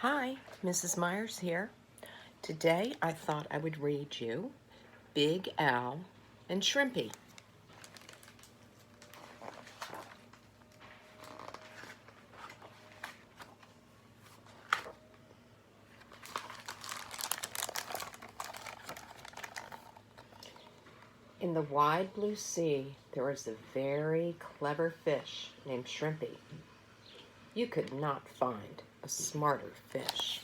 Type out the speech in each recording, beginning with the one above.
Hi, Mrs. Myers here. Today I thought I would read you Big Al and Shrimpy. In the wide blue sea, there was a very clever fish named Shrimpy. You could not find a smarter fish.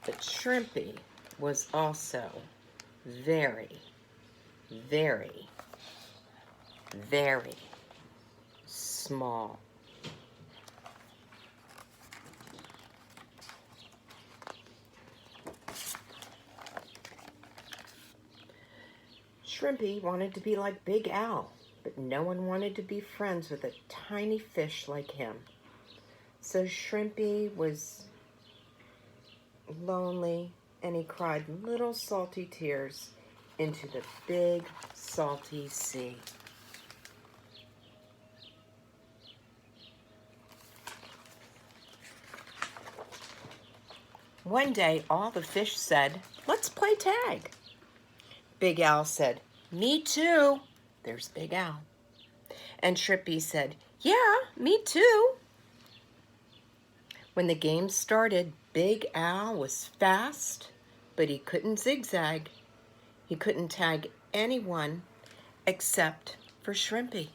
But Shrimpy was also very, very, very small. Shrimpy wanted to be like Big Al, but no one wanted to be friends with a tiny fish like him. So Shrimpy was lonely, and he cried little salty tears into the big salty sea. One day all the fish said, "Let's play tag." Big Al said, "Me too." There's Big Al. And Shrimpy said, "Yeah, me too." When the game started, Big Al was fast, but he couldn't zigzag. He couldn't tag anyone except for Shrimpy.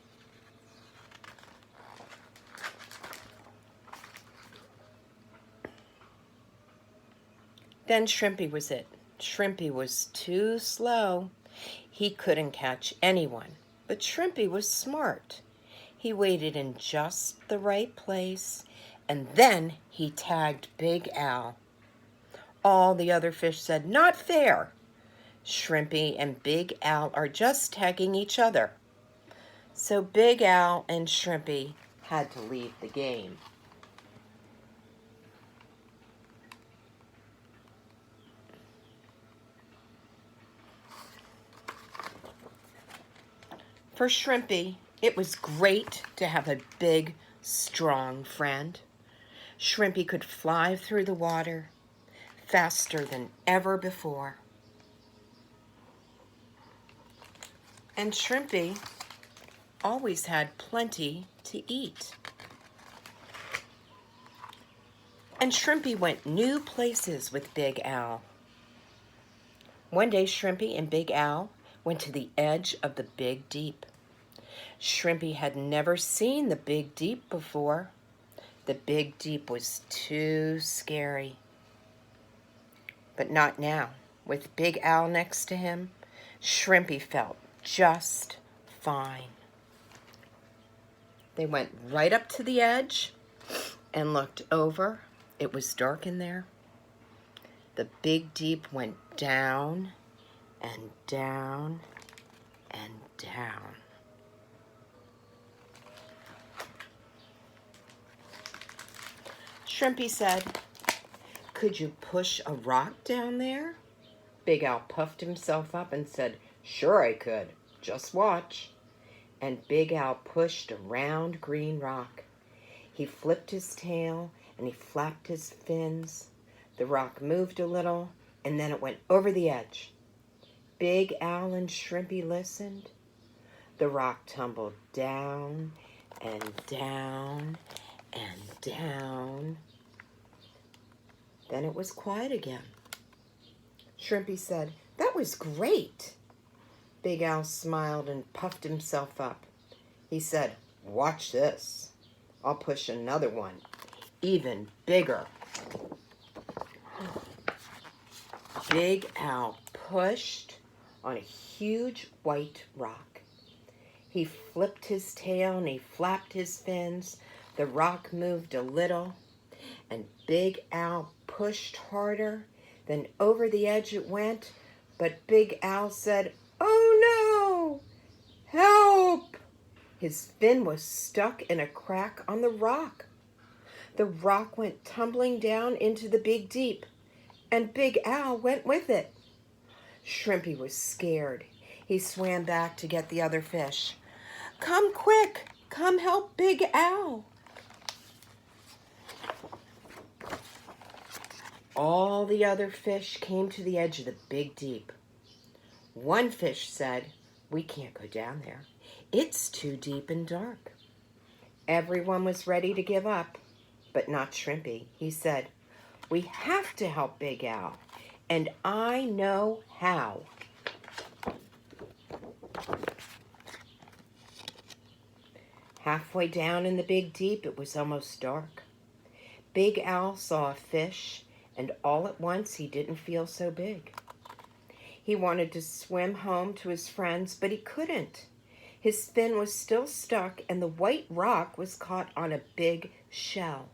Then Shrimpy was it. Shrimpy was too slow. He couldn't catch anyone, but Shrimpy was smart. He waited in just the right place, and then he tagged Big Al. All the other fish said, "Not fair. Shrimpy and Big Al are just tagging each other." So Big Al and Shrimpy had to leave the game. For Shrimpy, it was great to have a big, strong friend. Shrimpy could fly through the water faster than ever before. And Shrimpy always had plenty to eat. And Shrimpy went new places with Big Al. One day, Shrimpy and Big Al went to the edge of the Big Deep. Shrimpy had never seen the Big Deep before. The Big Deep was too scary. But not now. With Big Al next to him, Shrimpy felt just fine. They went right up to the edge and looked over. It was dark in there. The Big Deep went down and down and down. Shrimpy said, "Could you push a rock down there?" Big Al puffed himself up and said, "Sure I could. Just watch." And Big Al pushed a round green rock. He flipped his tail and he flapped his fins. The rock moved a little and then it went over the edge. Big Al and Shrimpy listened. The rock tumbled down and down and down. Then it was quiet again. Shrimpy said, "That was great." Big Al smiled and puffed himself up. He said, "Watch this. I'll push another one, even bigger." Big Al pushed on a huge white rock. He flipped his tail and he flapped his fins. The rock moved a little, and Big Al pushed harder. Then over the edge it went, but Big Al said, "Oh no! Help!" His fin was stuck in a crack on the rock. The rock went tumbling down into the Big Deep, and Big Al went with it. Shrimpy was scared. He swam back to get the other fish. Come quick, come help Big Al. All the other fish came to the edge of the big deep. One fish said, "We can't go down there. It's too deep and dark." Everyone was ready to give up, but not Shrimpy. He said, "We have to help Big Al, and I know how." Halfway down in the big deep, it was almost dark. Big Al saw a fish, and all at once he didn't feel so big. He wanted to swim home to his friends, but he couldn't. His fin was still stuck, and the white rock was caught on a big shell.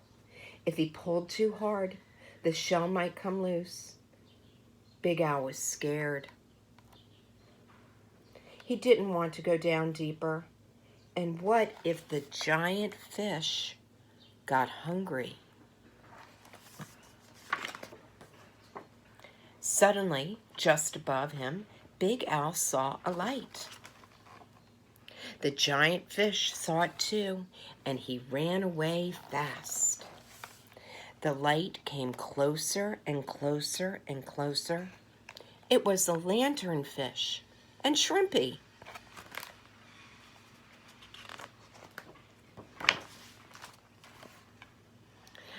If he pulled too hard, the shell might come loose. Big Al was scared. He didn't want to go down deeper. And what if the giant fish got hungry? Suddenly, just above him, Big Al saw a light. The giant fish saw it too, and he ran away fast. The light came closer and closer and closer. It was the lanternfish and Shrimpy.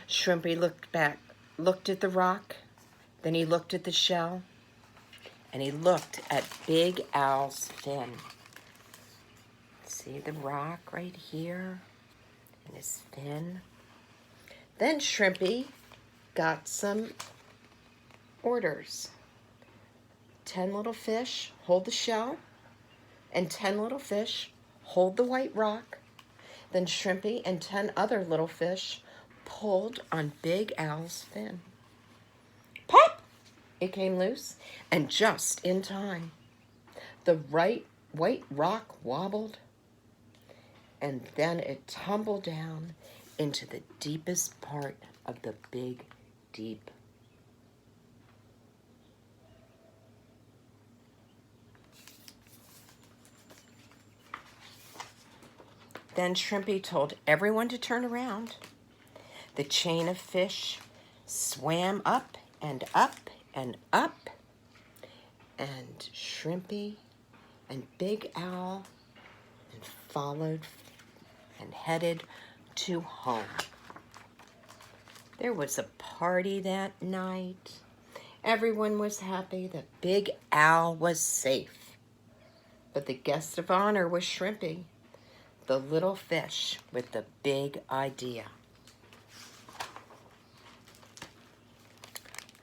Shrimpy looked at the rock, then he looked at the shell, and he looked at Big Al's fin. See the rock right here and his fin? Then Shrimpy got some orders. 10 little fish, hold the shell, and 10 little fish, hold the white rock. Then Shrimpy and 10 other little fish pulled on Big Al's fin. Pop! It came loose, and just in time. The white rock wobbled, and then it tumbled down into the deepest part of the big deep. Then Shrimpy told everyone to turn around. The chain of fish swam up and up and up, and Shrimpy and Big Al followed and headed to home. There was a party that night. Everyone was happy that Big Al was safe. But the guest of honor was Shrimpy, the little fish with the big idea.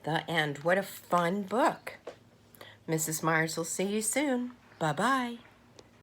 The end. What a fun book. Mrs. Myers will see you soon. Bye-bye.